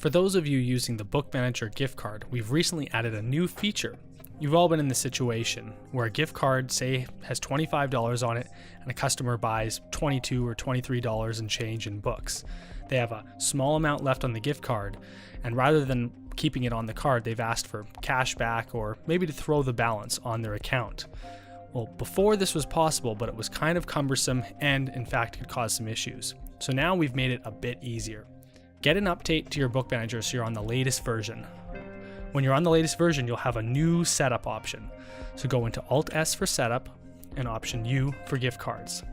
For those of you using the Bookmanager gift card, we've recently added a new feature. You've all been in the situation where a gift card, say, has $25 on it and a customer buys $22 or $23 and change in books. They have a small amount left on the gift card, and rather than keeping it on the card, they've asked for cash back or maybe to throw the balance on their account. Well, before this was possible, but it was kind of cumbersome and in fact could cause some issues. So now we've made it a bit easier. Get an update to your Bookmanager so you're on the latest version. When you're on the latest version, you'll have a new setup option. So go into Alt-S for setup and Option U for gift cards.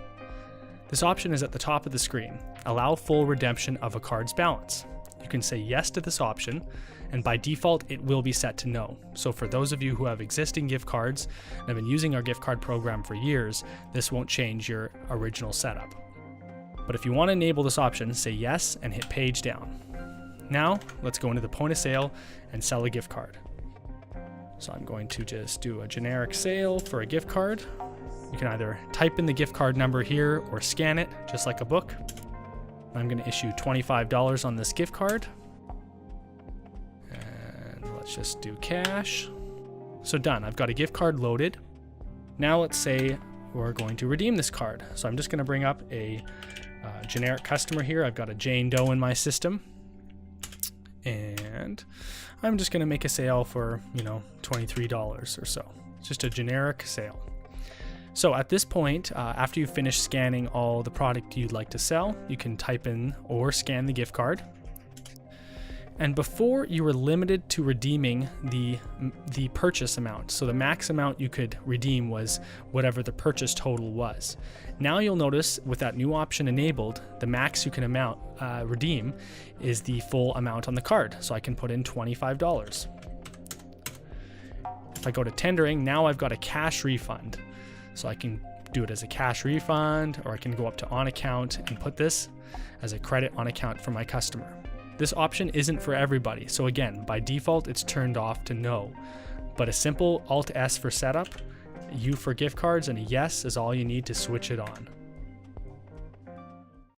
This option is at the top of the screen. Allow full redemption of a card's balance. You can say yes to this option, and by default, it will be set to no. So for those of you who have existing gift cards and have been using our gift card program for years, this won't change your original setup. But if you want to enable this option, say yes and hit page down. Now, let's go into the point of sale and sell a gift card. So I'm going to just do a generic sale for a gift card. You can either type in the gift card number here or scan it, just like a book. I'm going to issue $25 on this gift card. And let's just do cash. So done, I've got a gift card loaded. Now let's say we're going to redeem this card. So I'm just going to bring up a generic customer here. I've got a Jane Doe in my system. And I'm just going to make a sale for, $23 or so. It's just a generic sale. So at this point, after you finish scanning all the product you'd like to sell, you can type in or scan the gift card. And before, you were limited to redeeming the purchase amount. So the max amount you could redeem was whatever the purchase total was. Now you'll notice with that new option enabled, the max you can redeem is the full amount on the card. So I can put in $25. If I go to tendering, now I've got a cash refund. So I can do it as a cash refund, or I can go up to on account and put this as a credit on account for my customer. This option isn't for everybody, so again, by default it's turned off to no. But a simple Alt-S for setup, U for gift cards, and a yes is all you need to switch it on.